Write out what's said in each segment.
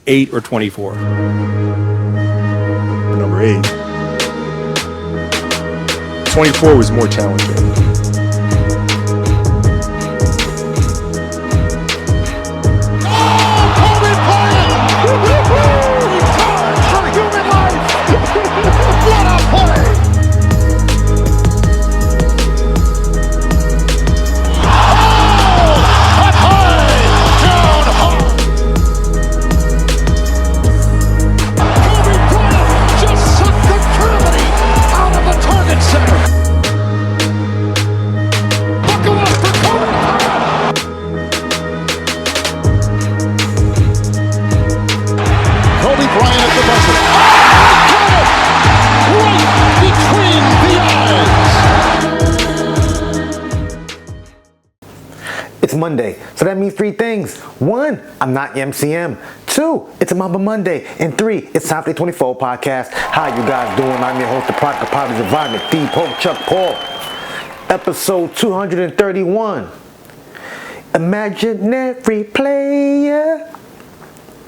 8 or 24? Number 8. 24 was more challenging. It's Monday, so that means 3 things. 1, I'm not MCM. 2, it's a Mamba Monday. And 3, it's time for the 24 podcast. How you guys doing? I'm your host, the product of Poverty's Environment, the Pope Chuck Paul. Episode 231. Imaginary Player.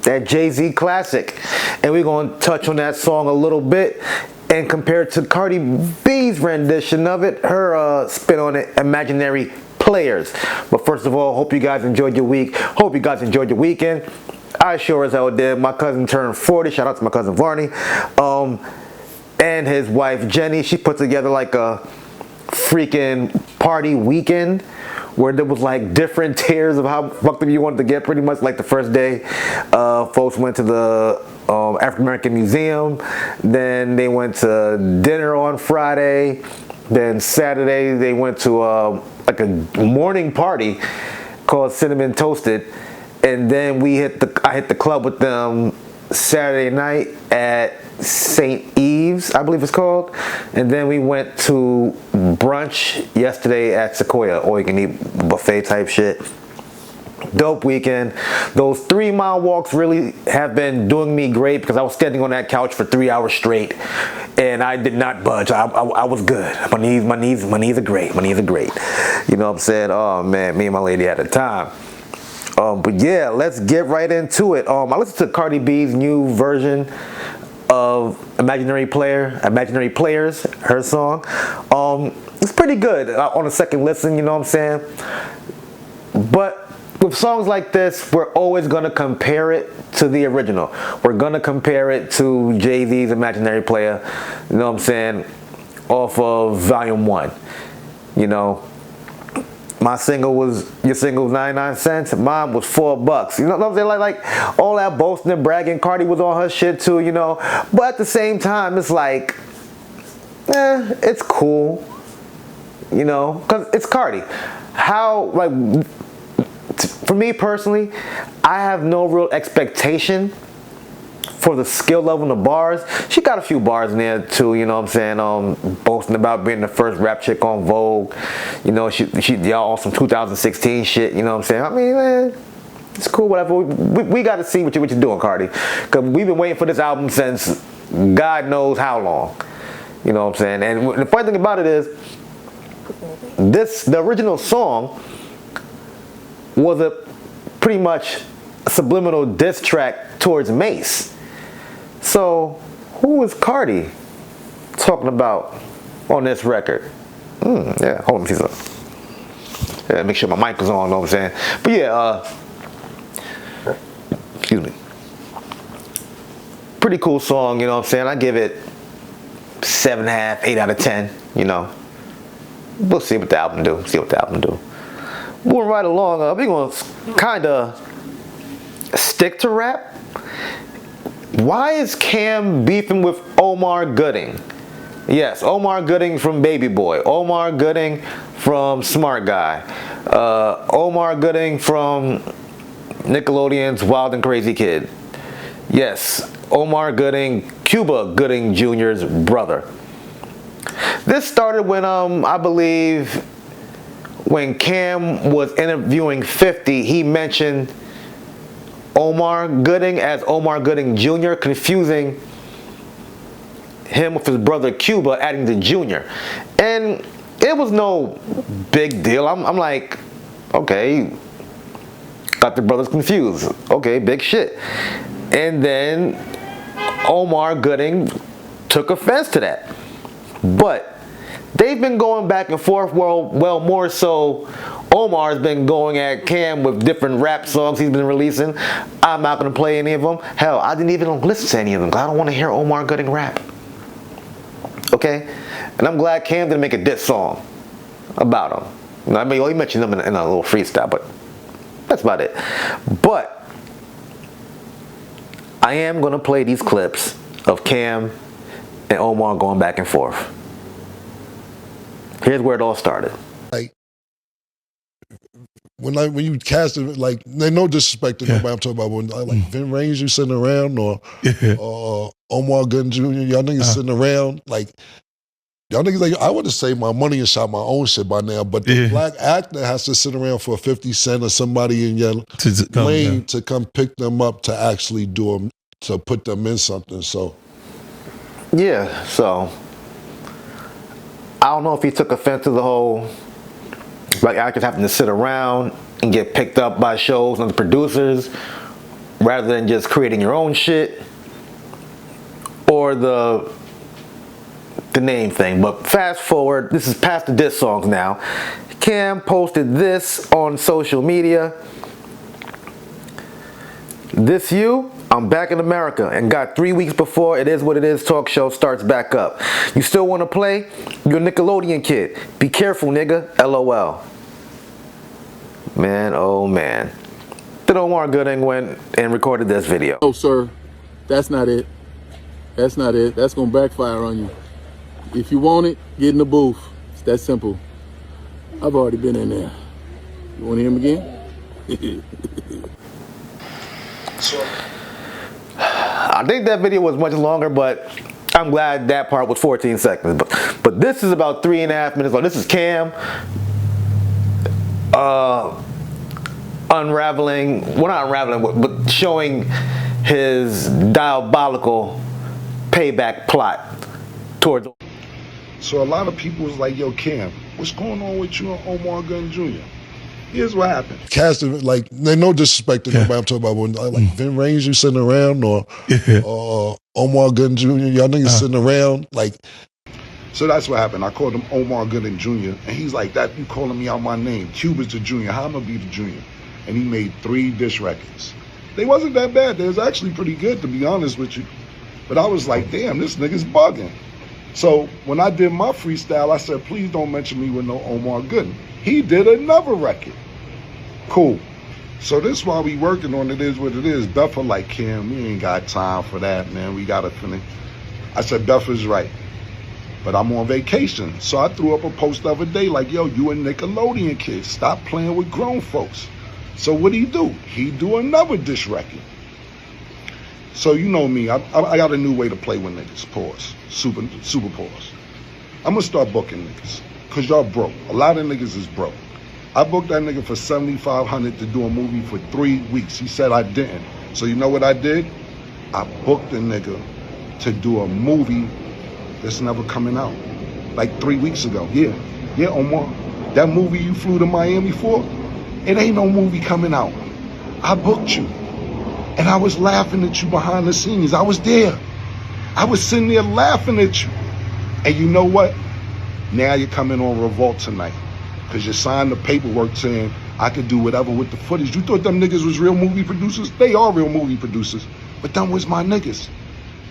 That Jay-Z classic. And we're going to touch on that song a little bit and compare it to Cardi B's rendition of it, her spin on it, Imaginary Players. But first of all, hope you guys enjoyed your week. Hope you guys enjoyed your weekend. I sure as hell did. My cousin turned 40. Shout out to my cousin Varney. And his wife Jenny. She put together like a freaking party weekend where there was like different tiers of how fucked up you wanted to get. Pretty much like the first day, folks went to the African American Museum. Then they went to dinner on Friday. Then Saturday they went to like a morning party called Cinnamon Toasted, and then I hit the club with them Saturday night at St. Eve's, I believe it's called, and then we went to brunch yesterday at Sequoia, all you can eat buffet type shit. Dope weekend. Those 3-mile walks really have been doing me great because I was standing on that couch for 3 hours straight and I did not budge. I was good. My knees are great. My knees are great. You know what I'm saying? Oh man, me and my lady had a time. But yeah, let's get right into it. I listened to Cardi B's new version of Imaginary Players, her song. It's pretty good on a second listen, you know what I'm saying? But with songs like this, we're always going to compare it to the original. We're going to compare it to Jay-Z's Imaginary Player, you know what I'm saying, off of Volume 1. You know, your single was 99 cents, mine was $4. You know what I'm saying? Like all that boasting and bragging, Cardi was on her shit too, you know. But at the same time, it's like, it's cool, you know, because it's Cardi. For me personally, I have no real expectation for the skill level in the bars. She got a few bars in there too, you know what I'm saying? Boasting about being the first rap chick on Vogue. You know, y'all on some 2016 shit, you know what I'm saying? I mean, it's cool, whatever. We got to see what you're doing, Cardi. Because we've been waiting for this album since God knows how long. You know what I'm saying? And the funny thing about it is, the original song was a pretty much subliminal diss track towards Mace. So, who is Cardi talking about on this record? Yeah, hold on, see something. Yeah, make sure my mic is on, know what I'm saying? But yeah, excuse me. Pretty cool song, you know what I'm saying? I give it 7.5, 8 out of 10, you know. We'll see what the album do. Moving right along, we're going to kind of stick to rap. Why is Cam beefing with Omar Gooding? Yes, Omar Gooding from Baby Boy. Omar Gooding from Smart Guy. Omar Gooding from Nickelodeon's Wild and Crazy Kid. Yes, Omar Gooding, Cuba Gooding Jr.'s brother. This started when, I believe, when Cam was interviewing 50, he mentioned Omar Gooding as Omar Gooding Jr., confusing him with his brother Cuba, adding the Jr. And it was no big deal. I'm like, okay, got the brothers confused. Okay, big shit. And then Omar Gooding took offense to that. But they've been going back and forth, well, more so Omar's been going at Cam with different rap songs he's been releasing. I'm not going to play any of them. Hell, I didn't even listen to any of them because I don't want to hear Omar Gooding rap. Okay? And I'm glad Cam didn't make a diss song about him. You know, I mean, he mentioned them in a little freestyle, but that's about it. But I am going to play these clips of Cam and Omar going back and forth. Here's where it all started. Like, when you cast it, like, no disrespect to nobody, I'm talking about when like Vin Range you sitting around or Omar Gooding Jr., y'all niggas sitting around, like, y'all niggas like, I would have saved my money and shot my own shit by now, but the black actor has to sit around for 50 Cent or somebody in your lane to come pick them up to actually do them, to put them in something, so. Yeah, so I don't know if he took offense to the whole like actors having to sit around and get picked up by shows and the producers rather than just creating your own shit, or the name thing. But fast forward, this is past the diss songs now. Cam posted this on social media. This you? I'm back in America and got 3 weeks before It Is What It Is talk show starts back up. You still want to play? You're a Nickelodeon kid. Be careful, nigga. LOL. Man, oh man. Then Omar Gooding went and recorded this video. Oh, sir, that's not it. That's not it. That's going to backfire on you. If you want it, get in the booth. It's that simple. I've already been in there. You want to hear him again? I think that video was much longer, but I'm glad that part was 14 seconds. But this is about 3.5 minutes long. This is Cam unraveling, well, not unraveling, but showing his diabolical payback plot towards. So a lot of people was like, yo, Cam, what's going on with you and Omar Gooding Jr.? Here's what happened. Cast it, like, no disrespect to nobody, I'm talking about when like Vin Range you sitting around or Omar Gooding Jr., y'all niggas sitting around, like. So that's what happened. I called him Omar Gooding Jr., and he's like, that you calling me out my name. Cuba's the junior, how am I gonna be the junior? And he made 3 diss records. They wasn't that bad. They was actually pretty good, to be honest with you. But I was like, damn, this nigga's bugging. So when I did my freestyle, I said, please don't mention me with no Omar Gooding. He did another record. Cool. So this while we working on It Is What It Is, Buffer like, Cam, we ain't got time for that, man. We gotta finish. I said, Buffer's right, but I'm on vacation. So I threw up a post the other day like, yo, you a Nickelodeon kid. Stop playing with grown folks. So what'd he do? He do another diss record. So you know me, I got a new way to play with niggas, pause, super pause. I'm gonna start booking niggas, cause y'all broke. A lot of niggas is broke. I booked that nigga for $7,500 to do a movie for 3 weeks. He said I didn't. So you know what I did? I booked a nigga to do a movie that's never coming out. Like 3 weeks ago, yeah, Omar. That movie you flew to Miami for, it ain't no movie coming out. I booked you. And I was laughing at you behind the scenes. I was there. I was sitting there laughing at you. And you know what? Now you're coming on Revolt tonight. Because you signed the paperwork saying I could do whatever with the footage. You thought them niggas was real movie producers? They are real movie producers. But them was my niggas.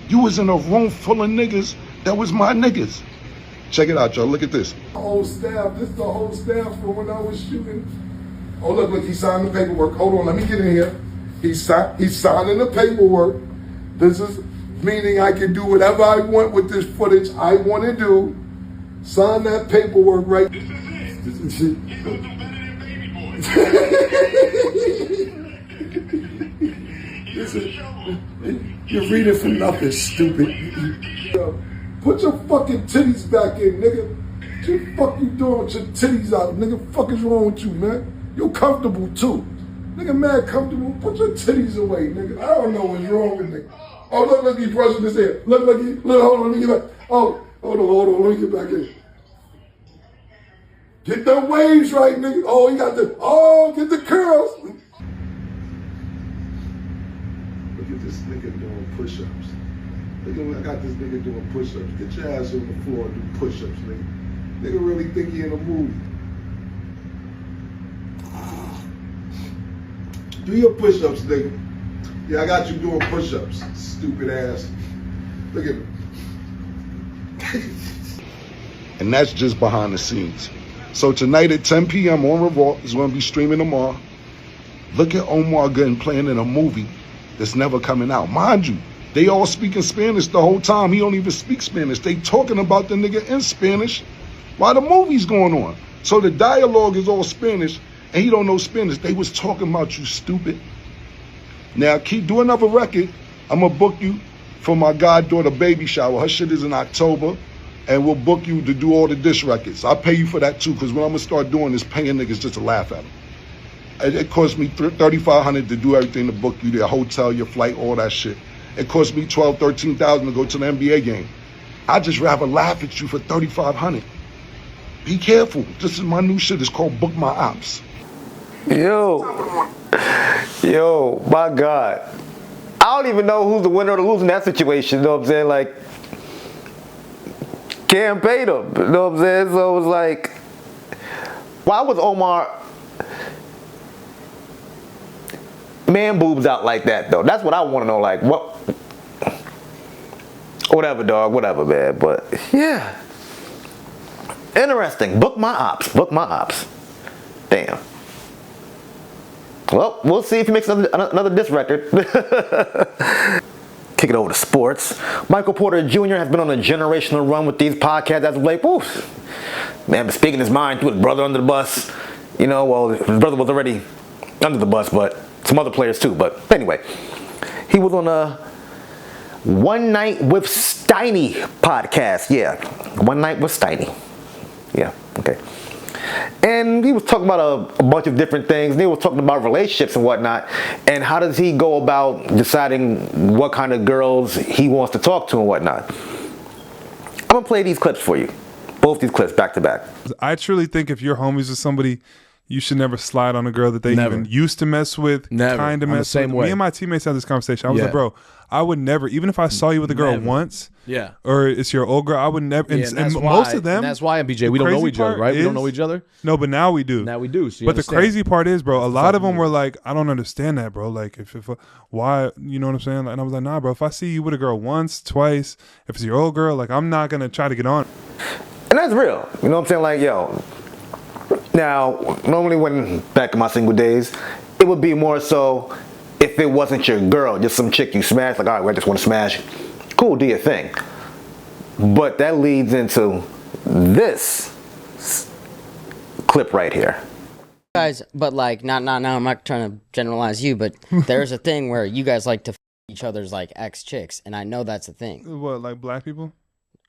You was in a room full of niggas that was my niggas. Check it out, y'all. Look at this. Whole staff. This is the whole staff from when I was shooting. Oh, look, he signed the paperwork. Hold on, let me get in here. He's signing the paperwork. This is meaning I can do whatever I want with this footage I want to do. Sign that paperwork right. This is it. He's gonna do better than Baby Boy. Listen, you're reading for nothing, stupid. Put your fucking titties back in, nigga. What the fuck you doing with your titties out, nigga? What the fuck is wrong with you, man? You're comfortable too. Nigga mad comfortable, put your titties away, nigga. I don't know what's wrong with nigga. Oh, look, he brushing his hair. Look, hold on, let me get back. Oh, hold on, let me get back in. Get the waves right, nigga. Oh, get the curls. Look at this this nigga doing push-ups. Look at, I got this nigga doing push-ups. Get your ass on the floor and do push-ups, nigga. Nigga really think he in a movie. Do your push-ups, nigga. Yeah, I got you doing push-ups, stupid ass. Look at me. And that's just behind the scenes. So tonight at 10 p.m. on Revolt, is going to be streaming tomorrow. Look at Omar Gooding playing in a movie that's never coming out. Mind you, they all speaking Spanish the whole time. He don't even speak Spanish. They talking about the nigga in Spanish while the movie's going on. So the dialogue is all Spanish, and he don't know Spanish. They was talking about you, stupid. Now, keep doing another record. I'm going to book you for my goddaughter baby shower. Her shit is in October, and we'll book you to do all the diss records. I'll pay you for that, too, because what I'm going to start doing is paying niggas just to laugh at them. It cost me $3,500 to do everything, to book you, their hotel, your flight, all that shit. It cost me $12,000, $13,000 to go to the NBA game. I'd just rather laugh at you for $3,500. Be careful. This is my new shit. It's called Book My Ops. Yo, my God. I don't even know who's the winner or the loser in that situation, you know what I'm saying? Like, Cam paid him, you know what I'm saying? So it was like, why was Omar man boobs out like that, though? That's what I want to know, like, what? Whatever, dog, whatever, man, but yeah. Interesting. Book my ops. Book my ops. Damn. Well, we'll see if he makes another diss record. Kick it over to sports. Michael Porter Jr. has been on a generational run with these podcasts as of late. Oof. Man, but speaking his mind, threw his brother under the bus. You know, well, his brother was already under the bus, but some other players too. But anyway, he was on a One Night with Steiny podcast. Yeah, One Night with Steiny. Yeah, okay. And he was talking about a bunch of different things. And he was talking about relationships and whatnot. And how does he go about deciding what kind of girls he wants to talk to and whatnot. I'm going to play these clips for you. Both these clips back to back. I truly think if you're homies with somebody, you should never slide on a girl that they even used to mess with, kind of mess with. Me and my teammates had this conversation. I was like, bro, I would never, even if I saw you with a girl once, or it's your old girl, I would never. And most of them, and that's why, BJ, we don't know each other, right? We don't know each other. No, but now we do. Now we do. So but the crazy part is, bro, a lot of them were like, I don't understand that, bro. Like, if why, you know what I'm saying? And I was like, nah, bro. If I see you with a girl once, twice, if it's your old girl, like, I'm not gonna try to get on. And that's real. You know what I'm saying? Like, yo. Now, normally when back in my single days, it would be more so if it wasn't your girl, just some chick you smash, like, all right, well, I just want to smash. Cool, do your thing. But that leads into this clip right here. Guys, but like, now I'm not trying to generalize you, but there's a thing where you guys like to f each other's like ex-chicks, and I know that's a thing. What, like black people?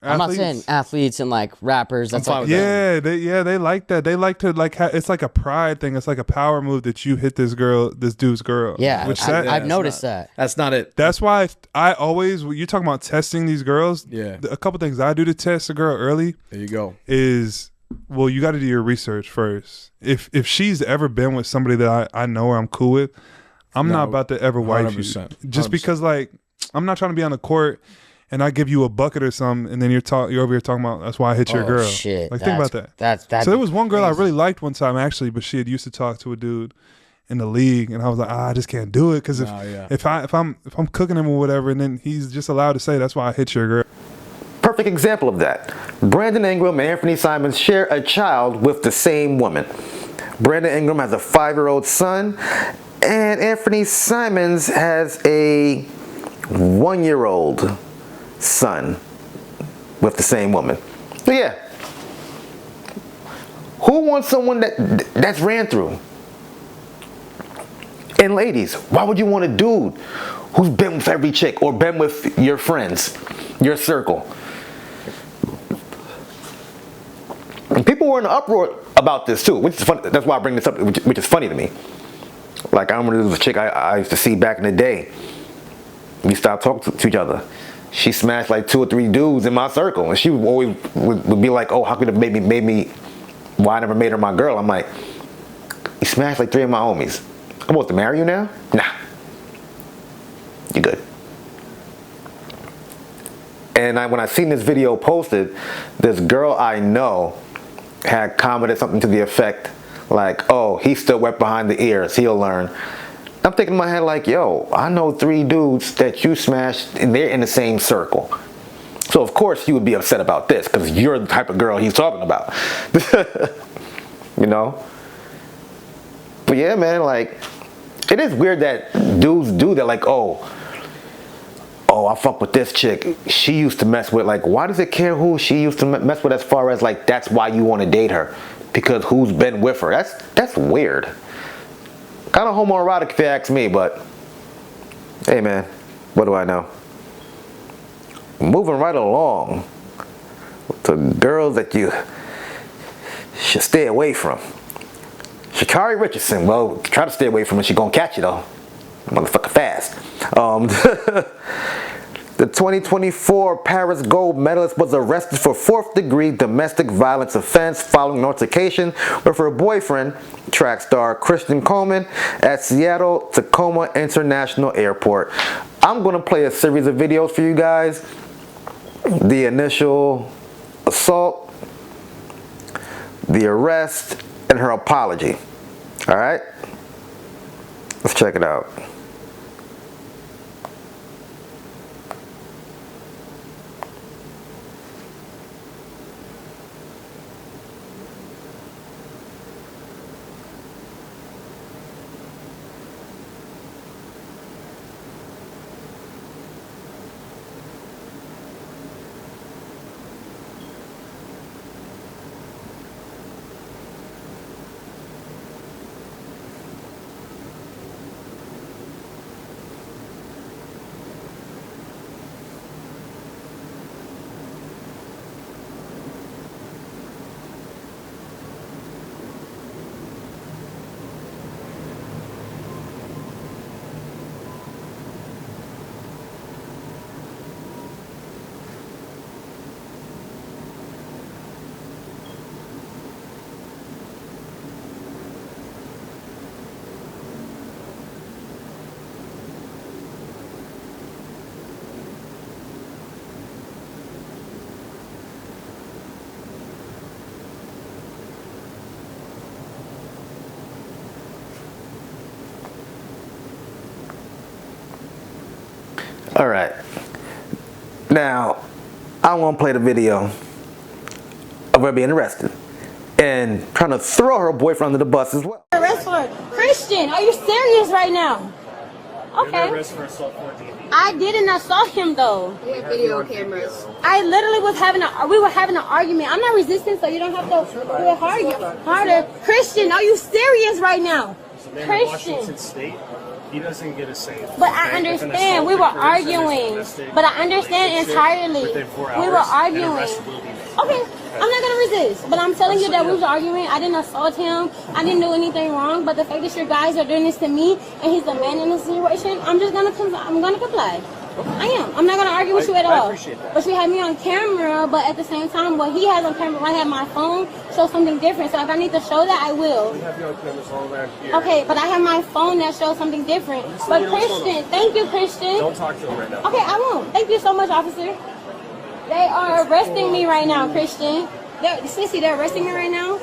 I'm not saying athletes and like rappers. That's like they like that. They like to like it's like a pride thing. It's like a power move that you hit this dude's girl. Yeah, I've noticed that. That's not it. That's why I always, when you're talking about testing these girls. Yeah, a couple things I do to test a girl early. There you go. Is, well, you got to do your research first. If she's ever been with somebody that I know or I'm cool with, I'm not about to ever wife you. 100%. Just because, like, I'm not trying to be on the court and I give you a bucket or something, and then you're over here talking about, that's why I hit your girl. Shit. Like, think about that. So there was one girl I really liked one time, actually, but she had used to talk to a dude in the league, and I was like, I just can't do it, because if I'm cooking him or whatever, and then he's just allowed to say, that's why I hit your girl. Perfect example of that. Brandon Ingram and Anthony Simons share a child with the same woman. Brandon Ingram has a 5-year-old son, and Anthony Simons has a 1-year-old son with the same woman. So yeah, who wants someone that's ran through? And ladies, why would you want a dude who's been with every chick or been with your friends, your circle? And people were in an uproar about this too, which is funny. That's why I bring this up, which is funny to me. Like, I remember there was a chick I used to see back in the day. We stopped talking to each other. She smashed like 2 or 3 dudes in my circle, and she always would be like, "Oh, how could it made me? Why I never made her my girl?" I'm like, "You smashed like 3 of my homies. I'm supposed to marry you now? Nah, you good." And when I seen this video posted, this girl I know had commented something to the effect like, oh, he's still wet behind the ears, he'll learn. I'm thinking in my head like, yo, I know 3 dudes that you smashed and they're in the same circle. So of course you would be upset about this because you're the type of girl he's talking about. You know? But yeah, man, like, it is weird that dudes do that, like, oh, I fuck with this chick. She used to mess with, like, why does it care who she used to mess with as far as, like, that's why you want to date her? Because who's been with her? That's weird. Kind of homoerotic if you ask me, but hey, man, what do I know? Moving right along to girls that you should stay away from. Sha'Carri Richardson, well, try to stay away from her. She's gonna catch you though, motherfucker fast. The 2024 Paris gold medalist was arrested for 4th-degree domestic violence offense following an altercation with her boyfriend, track star Christian Coleman, at Seattle Tacoma International Airport. I'm gonna play a series of videos for you guys. The initial assault, the arrest, and her apology. All right, let's check it out. All right, now I want to play the video of her being arrested and trying to throw her boyfriend under the bus as well. Arrest for Christian? Are you serious right now? Okay. I didn't assault him though. We have video cameras. I literally was we were having an argument. I'm not resisting, so you don't have to do it harder. Christian, are you serious right now? Christian. State, he doesn't get a say. But I understand. We were arguing. But I understand entirely. We were arguing. Okay, I'm not gonna resist. But I'm telling you that we was arguing. I didn't assault him. I didn't do anything wrong. But the fact that you guys are doing this to me and he's the man in this situation, I'm gonna comply. I am. I'm not gonna argue with you at all. But you have me on camera. But at the same time, what he has on camera, when I have my phone, shows something different. So if I need to show that, I will. We have you on cameras all around here. Okay, but I have my phone that shows something different. But Christian, thank you, Christian. Don't talk to him right now. Okay, I won't. Thank you so much, officer. They are arresting me right now, Christian. Sissy, they're arresting me right now.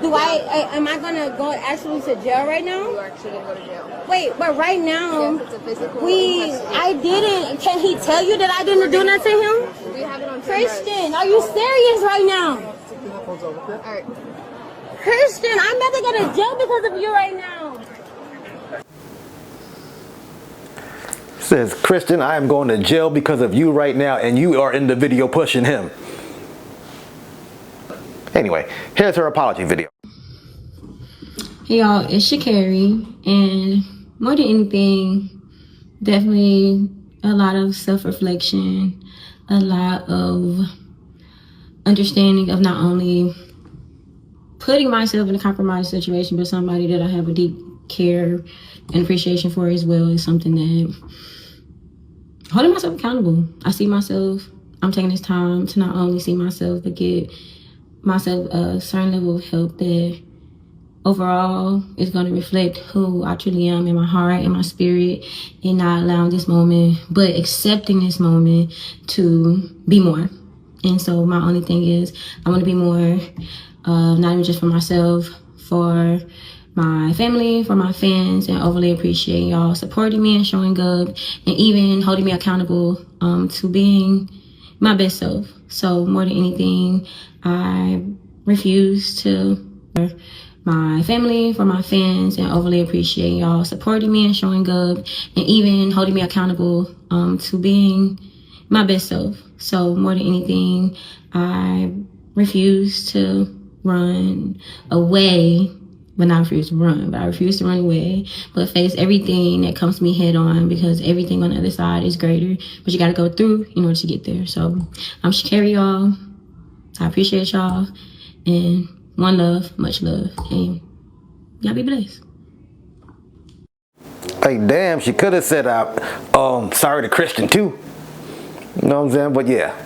Am I gonna go actually to jail right now? You're actually gonna go to jail. Wait, but right now, yes, I didn't. Can he tell you that I didn't do nothing to him? We have it on camera. Christian, are you serious right now? All right. Christian, I'm about to go to jail because of you right now. Says, Christian, I am going to jail because of you right now, and you are in the video pushing him. Anyway, here's her apology video. Hey y'all, it's Sha'Carri, and more than anything, definitely a lot of self-reflection, a lot of understanding of not only putting myself in a compromised situation, but somebody that I have a deep care and appreciation for as well is something that holding myself accountable. I see myself, I'm taking this time to not only see myself, but get myself a certain level of help that overall is going to reflect who I truly am in my heart, in my spirit, and not allowing this moment, but accepting this moment to be more. And so my only thing is I want to be more, not even just for myself, for my family, for my fans, and overly appreciate y'all supporting me and showing up and even holding me accountable to being my best self. So more than anything, I refuse to my family, for my fans, and overly appreciate y'all supporting me and showing up and even holding me accountable to being my best self. So more than anything, I refuse to run away. But not refuse to run, but I refuse to run away, but face everything that comes to me head on, because everything on the other side is greater, but you got to go through in order to get there. So I'm Sha'Carri, y'all. I appreciate y'all, and one love, much love, and y'all be blessed. Like, damn, she could have said, sorry to Christian too. You know what I'm saying? But yeah,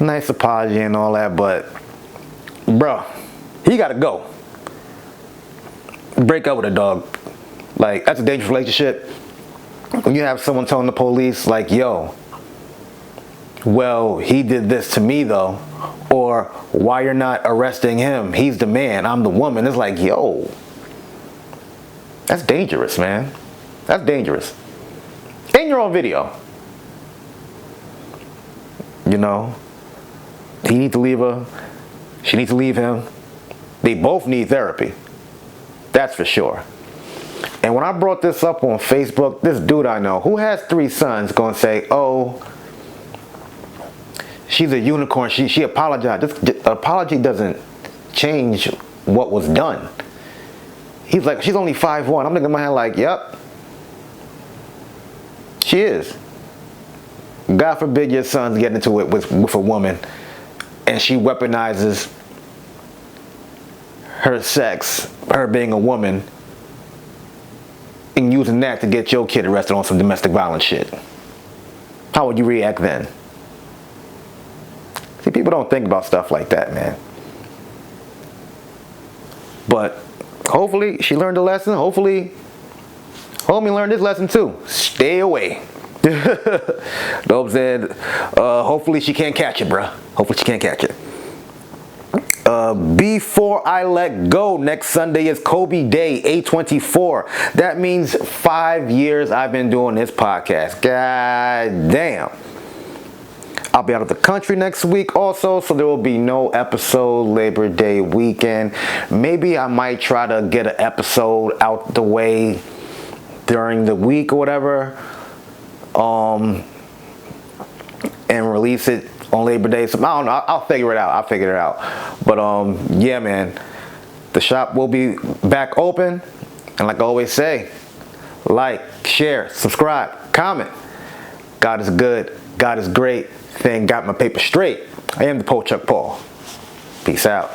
nice apology and all that, but bro, he got to go. Break up with a dog. Like, that's a dangerous relationship. When you have someone telling the police, like, yo, well, he did this to me though, or why you're not arresting him? He's the man, I'm the woman. It's like, yo, that's dangerous, man. That's dangerous. And you're on video. You know, he needs to leave her. She needs to leave him. They both need therapy. That's for sure. And when I brought this up on Facebook, this dude I know who has 3 sons going to say, oh, she's a unicorn. She apologized. This apology doesn't change what was done. He's like, she's only 5'1". I'm thinking in my head like, yep, she is. God forbid your sons get into it with a woman and she weaponizes her sex, her being a woman, and using that to get your kid arrested on some domestic violence shit. How would you react then? See, people don't think about stuff like that, man. But hopefully she learned a lesson. Hopefully homie learned his lesson too. Stay away. Know what I'm saying? Hopefully she can't catch it, bruh. Hopefully she can't catch it. Before I let go, next Sunday is Kobe Day, 8/24. That means 5 years I've been doing this podcast. God damn. I'll be out of the country next week also, so there will be no episode Labor Day weekend. Maybe I might try to get an episode out the way during the week or whatever, and release it on Labor Day. So I don't know. I'll figure it out. But yeah, man, the shop will be back open, and like I always say, like, share, subscribe, comment. God is good. God is great. Thing got my paper straight. I am the Poe Chuck Paul. Peace out.